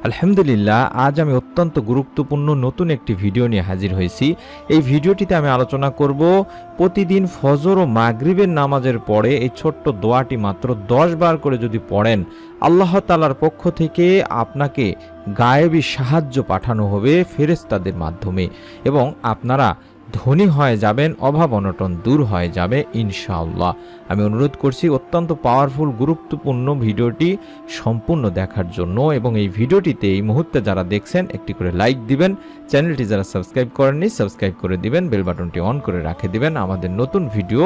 আলহামদুলিল্লাহ, আজ আমি অত্যন্ত গুরুত্বপূর্ণ নতুন একটি ভিডিও নিয়ে হাজির হয়েছি। এই ভিডিওটিতে আমি আলোচনা করব প্রতিদিন ফজর ও মাগরিবের নামাজের পরে এই ছোট্ট দোয়াটি মাত্র 10 বার করে যদি পড়েন, আল্লাহ তাআলার পক্ষ থেকে আপনাকে গায়েবী সাহায্য পাঠানো হবে ফেরেশতাদের মাধ্যমে এবং আপনারা ধনী হয়ে যাবেন, অভাব অনটন দূর হয়ে যাবে ইনশাআল্লাহ। আমি অনুরোধ করছি অত্যন্ত পাওয়ারফুল গুরুত্বপূর্ণ ভিডিওটি সম্পূর্ণ দেখার জন্য এবং এই ভিডিওটিতে এই মুহূর্তে যারা দেখছেন একটি করে লাইক দিবেন, চ্যানেলটি যারা সাবস্ক্রাইব করেননি সাবস্ক্রাইব করে দিবেন, বেল বাটনটি অন করে রেখে দিবেন আমাদের নতুন ভিডিও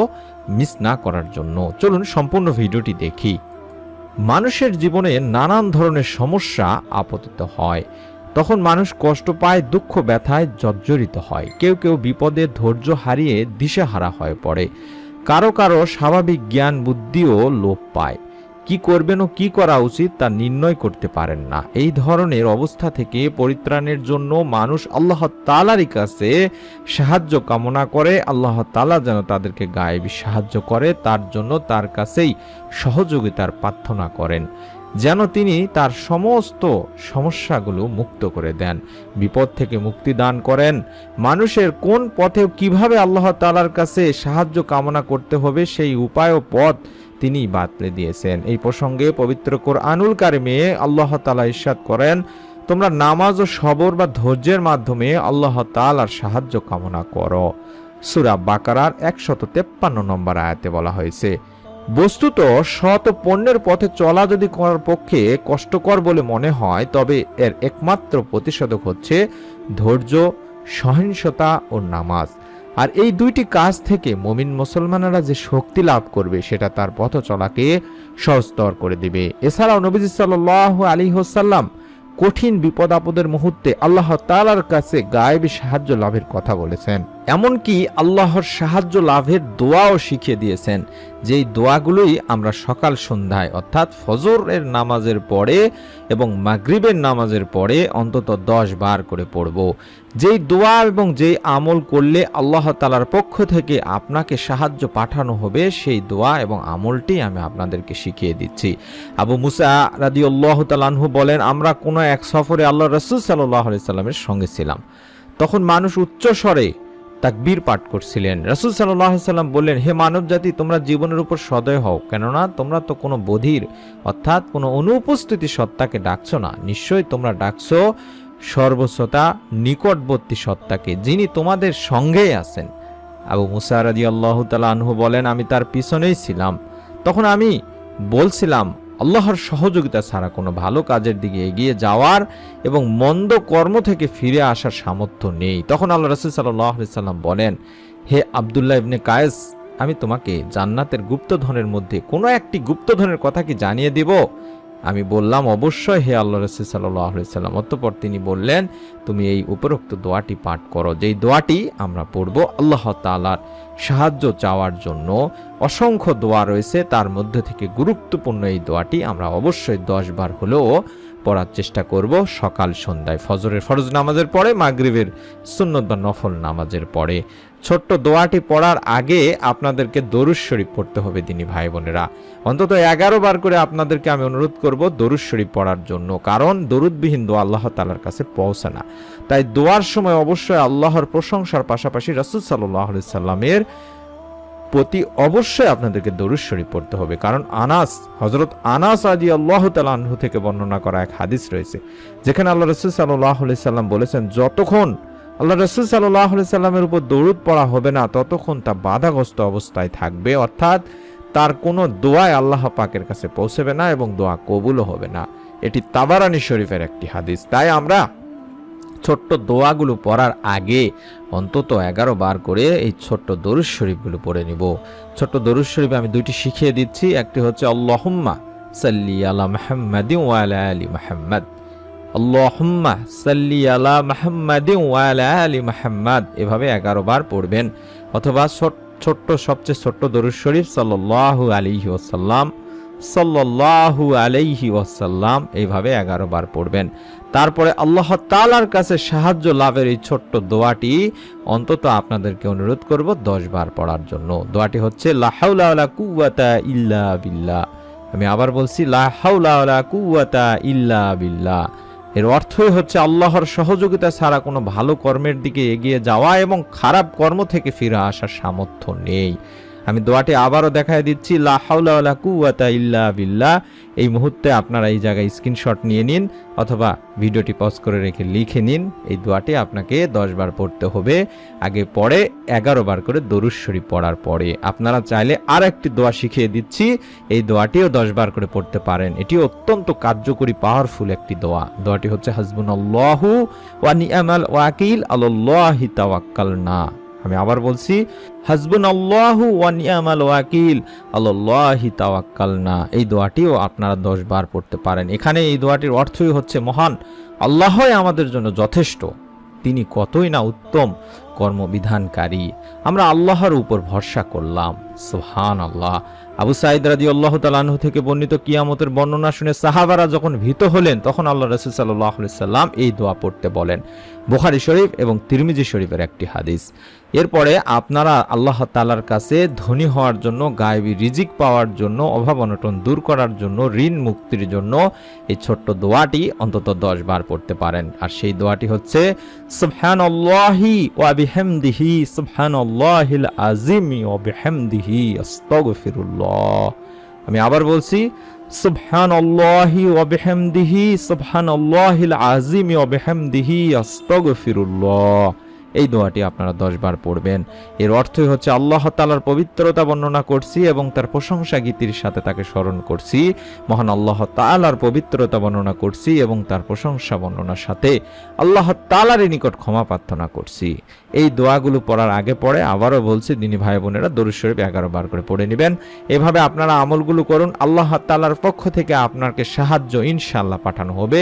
মিস না করার জন্য। চলুন সম্পূর্ণ ভিডিওটি দেখি। মানুষের জীবনে নানান ধরনের সমস্যা আপতিত হয়, তখন মানুষ কষ্ট পায়, দুঃখ ব্যথায় জর্জরিত হয়। কেউ কেউ বিপদে ধৈর্য হারিয়ে দিশেহারা হয়ে পড়ে। কারো কারো স্বাভাবিক জ্ঞান বুদ্ধিও লোপ পায়। কি করবেন ও কি করা উচিত তা নির্ণয় করতে পারেন না। এই ধরনের অবস্থা থেকে পরিত্রাণের জন্য মানুষ আল্লাহ তাআলার কাছে সাহায্য কামনা করে। আল্লাহ তাআলা যেন তাদেরকে গায়েবী সাহায্য করে, তার জন্য তার কাছেই সহযোগিতার প্রার্থনা করেন, যেন তিনি তার সমস্ত সমস্যাগুলো মুক্ত করে দেন, বিপদ থেকে মুক্তি দান করেন। মানুষের কোন পথে কিভাবে আল্লাহ তাআলার কাছে সাহায্য কামনা করতে হবে সেই উপায় ও পথ তিনি বাতলে দিয়েছেন। এই প্রসঙ্গে পবিত্র কোরআনুল কারিমে আল্লাহ তাআলা ইরশাদ করেন, তোমরা নামাজ ও সবর বা ধৈর্যের মাধ্যমে আল্লাহ তাআলার সাহায্য কামনা করো। সূরা বাকারার 153 নম্বর আয়াতে বলা হয়েছে। বস্তুত সৎ পণ্যের পথে চলা যদি করার পক্ষে কষ্টকর বলে মনে হয়, তবে এর একমাত্র প্রতিষেধক হচ্ছে ধৈর্য, সহিংসতা ও নামাজ। আর এই দুইটি কাজ থেকে মুমিন মুসলমানেরা যে শক্তি লাভ করবে সেটা তার পথ চলাকে সহজতর করে দিবে। এছাড়াও নবীজি সাল্লাল্লাহু আলাইহি ওয়াসাল্লাম কঠিন বিপদ আপদের মুহূর্তে আল্লাহ তাআলার কাছে গায়েবী সাহায্য লাভের কথা বলেছেন। এমনকি আল্লাহর সাহায্য লাভের দোয়াও শিখিয়ে দিয়েছেন, যেই দোয়াগুলোই আমরা সকাল সন্ধ্যায় অর্থাৎ ফজরের নামাজের পরে এবং মাগরিবের নামাজের পরে অন্তত 10 বার করে পড়ব। যেই দোয়া এবং যেই আমল করলে আল্লাহ তাআলার পক্ষ থেকে আপনাকে সাহায্য পাঠানো হবে, সেই দোয়া এবং আমলটি আমি আপনাদেরকে শিখিয়ে দিচ্ছি। আবু মুসা রাদিয়াল্লাহু তাআলা আনহু বলেন, আমরা কোনো এক সফরে আল্লাহ রাসূল সাল্লাল্লাহু আলাইহি সাল্লামের সঙ্গে ছিলাম। তখন মানুষ উচ্চ স্বরে তাকবীর পাঠ করছিলেন। রাসূল সাল্লাল্লাহু আলাইহি সাল্লাম বললেন, হে মানব জাতি, তোমরা জীবনের উপর সদয় হও, কেননা তোমরা তো কোনো বধির অর্থাৎ কোনো অনুপস্থিতি সত্তাকে ডাকছো না, নিশ্চয়ই তোমরা ডাকছো সর্বশ্রোতা নিকটবর্তী সত্তাকে, যিনি তোমাদের সঙ্গেই আছেন। আবু মুসা রাদিয়াল্লাহু তাআলা আনহু বলেন, আমি তার পিছনেই ছিলাম। তখন আমি বলছিলাম, আল্লাহর সহযোগিতা ছাড়া কোনো ভালো কাজের দিকে এগিয়ে যাওয়ার এবং মন্দ কর্ম থেকে ফিরে আসার সামর্থ্য নেই। তখন আল্লাহ রাসূল সাল্লাল্লাহু আলাইহি সাল্লাম বলেন, হে আব্দুল্লাহ ইবনে কায়েস, আমি তোমাকে জান্নাতের গুপ্তধনের মধ্যে কোনো একটি গুপ্তধনের কথা কি জানিয়ে দিব? আমি বললাম, অবশ্যই হে আল্লাহ রাসূল সাল্লাল্লাহু আলাইহি সাল্লাম। অতঃপর তিনি বললেন, তুমি এই উপরোক্ত দোয়াটি পাঠ করো। যেই দোয়াটি আমরা পড়ব আল্লাহ তাআলার সাহায্য চাওয়ার জন্য। অসংখ্য দোয়া রয়েছে, তার মধ্যে থেকে গুরুত্বপূর্ণ এই দোয়াটি আমরা অবশ্যই 10 বার হলেও পড়ার চেষ্টা করব সকাল সন্ধ্যায়, ফজরের ফরজ নামাজের পরে, মাগরিবের সুন্নত বা নফল নামাজের পরে। ছোট্ট দোয়াটি পড়ার আগে আপনাদেরকে দরুদ শরীফ পড়তে হবে দিনী ভাই বোনেরা। অন্তত 11 বার করে আপনাদেরকে আমি অনুরোধ করব দরুদ শরীফ পড়ার জন্য, কারণ দরুদবিহীন দোয়া আল্লাহ তাআলার কাছে পৌঁছে না। তাই দোয়ার সময় অবশ্যই আল্লাহর প্রশংসার পাশাপাশি রাসূল সাল্লাল্লাহু আলাইহি সাল্লামের প্রতি অবশ্যই আপনাদেরকে দরুদ শরীফ পড়তে হবে। কারণ হযরত আনাস রাদিয়াল্লাহু তাআলা আনহু থেকে বর্ণনা করা এক হাদিস রয়েছে, যেখানে আল্লাহ রাসূল সাল্লাল্লাহু আলাইহি সাল্লাম বলেছেন, যতক্ষণ আল্লাহ রাসূল সাল্লাল্লাহু আলাইহি সাল্লামের উপর দরুদ পড়া হবে না, ততক্ষণ তা বাধাগ্রস্ত অবস্থায় থাকবে, অর্থাৎ তার কোনো দোয়াই আল্লাহ পাকের কাছে পৌঁছবে না এবং দোয়া কবুলও হবে না। এটি তাবারানী শরীফের একটি হাদিস। তাই আমরা ছোট্ট দোয়াগুলো পড়ার আগে অন্তত 11 বার করে এই ছোট্ট দরুদ শরীফগুলো পড়ে নিব। ছোট্ট দরুদ শরীফ আমি দুইটি শিখিয়ে দিচ্ছি। একটি হচ্ছে আল্লাহুম্মা সাল্লি আলা মুহাম্মাদিন ওয়া আলা আলি মুহাম্মাদ, আল্লাহুম্মা সাল্লি আলা মুহাম্মাদিন ওয়া আলা আলি মুহাম্মাদ, এভাবে 11 বার পড়বেন। অথবা ছোট্ট সবচেয়ে ছোট্ট দরুদ শরীফ সাল্লাল্লাহু আলাইহি ওয়াসাল্লাম, সাল্লাল্লাহু আলাইহি ওয়াসাল্লাম, এইভাবে 11 বার পড়বেন। তারপরে আল্লাহ তাআলার কাছে সাহায্য লাভের এই ছোট্ট দোয়াটি অন্তত আপনাদেরকে অনুরোধ করব 10 বার পড়ার জন্য। দোয়াটি হচ্ছে লা হাওলা ওয়ালা কুওয়াতা ইল্লা বিল্লাহ। আমি আবার বলছি, লা হাওলা ওয়ালা কুওয়াতা ইল্লা বিল্লাহ। এর অর্থই হচ্ছে আল্লাহর সহযোগিতা ছাড়া কোনো ভালো কর্মের দিকে এগিয়ে যাওয়া এবং খারাপ কর্ম থেকে ফিরে আসার সামর্থ্য নেই। আমি দোয়াটি আবারও দেখায় দিচ্ছি, লা হাওলা ওয়ালা কুওয়াতা ইল্লা বিল্লাহ। এই মুহূর্তে আপনারা এই জায়গায় স্ক্রিনশট নিয়ে নিন অথবা ভিডিওটি পজ করে রেখে লিখে নিন। এই দোয়াটি আপনাকে 10 বার পড়তে হবে, আগে পরে 11 বার করে দরুদ শরীফ পড়ার পরে। আপনারা চাইলে আর একটি দোয়া শিখিয়ে দিচ্ছি, এই দোয়াটিও 10 বার করে পড়তে পারেন। এটি অত্যন্ত কার্যকরী পাওয়ারফুল একটি দোয়া। দোয়াটি হচ্ছে হাসবুনাল্লাহু ওয়া নি'মাল ওয়াকিল আলাল্লাহি তাওয়াক্কালনা। আমি আবার বলছি, হাসবুনাল্লাহু ওয়া নি'মাল ওয়াকিল আলাল্লাহি তাওয়াক্কালনা। এই দোয়াটিও আপনারা 10 বার পড়তে পারেন। এখানে এই দোয়াটির অর্থই হচ্ছে মহান আল্লাহই আমাদের জন্য যথেষ্ট, তিনি কতই না উত্তম কর্মবিধানকারী। আমরা আল্লাহর উপর ভরসা করলাম। সুবহানাল্লাহ। আবু সাঈদ রাদিয়াল্লাহু তাআলা আনহু থেকে বর্ণিত কিয়ামতের বর্ণনা শুনে সাহাবারা যখন ভীত হলেন তখন আল্লাহ রাসূল সাল্লাল্লাহু আলাইহি সাল্লাম এই দোয়া পড়তে বলেন। বুখারী শরীফ এবং তিরমিজি শরীফের একটি হাদিস। এরপরে আপনারা আল্লাহ তাআলার কাছে ধনী হওয়ার জন্য, গায়েবী রিজিক পাওয়ার জন্য, অভাব অনটন দূর করার জন্য, ঋণ মুক্তির জন্য এই ছোট্ট দোয়াটি অন্তত 10 বার পড়তে পারেন। আর সেই দোয়াটি হচ্ছে সুবহানাল্লাহি ওয়া বিহামদিহি সুবহানাল্লাহিল আযীম ওয়া বিহামদিহি আস্তাগফিরুল্লাহ। আমি আবার বলছি, সুবহানাল্লাহি ওয়া বিহামদিহি সুবহানাল্লাহিল আযীম ওয়া বিহামদিহি আস্তাগফিরুল্লাহ। এই দোয়াটি আপনারা 10 বার পড়বেন। এর অর্থই হচ্ছে আল্লাহ তাআলার পবিত্রতা বর্ণনা করছি এবং তার প্রশংসা গীতির সাথে তাকে স্মরণ করছি। মহান আল্লাহ তাআলার পবিত্রতা বর্ণনা করছি এবং তার প্রশংসা বর্ণনার সাথে আল্লাহ তাআলার নিকট ক্ষমা প্রার্থনা করছি। এই দোয়াগুলো পড়ার আগে পরে আবারও বলছি, দিনী ভাই বোনেরা দরুদ শরীফ 11 বার করে পড়ে নেবেন। এভাবে আপনারা আমলগুলো করুন, আল্লাহ তাআলার পক্ষ থেকে আপনাকে সাহায্য ইনশাআল্লাহ পাঠানো হবে,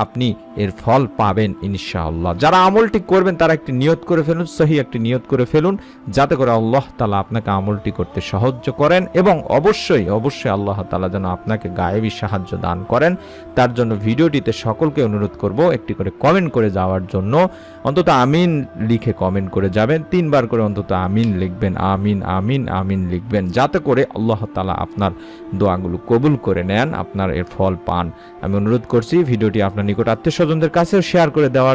আপনি এর ফল পাবেন ইনশাআল্লাহ। যারা আমলটি করবেন তারা একটি নিয়ত করে ফেলুন, সহি একটি নিয়ত করে ফেলুন, যাতে করে আল্লাহ তাআলা আপনাকে আমলটি করতে সাহায্য করেন এবং অবশ্যই আল্লাহ তাআলা যেন আপনাকে গায়েবী সাহায্য দান করেন। তার জন্য ভিডিওটিতে সকলকে অনুরোধ করব একটি করে কমেন্ট করে যাওয়ার জন্য। অন্তত আমিন লিখে কমেন্ট করে যাবেন, 3 বার করে অন্তত আমিন লিখবেন, আমিন আমিন আমিন লিখবেন, যাতে করে আল্লাহ তাআলা আপনার দোয়াগুলো কবুল করে নেন, আপনার এর ফল পান। আমি অনুরোধ করছি ভিডিওটি আপনার নিকট আত্মীয় স্বজনদের কাছেও শেয়ার করে দেওয়ার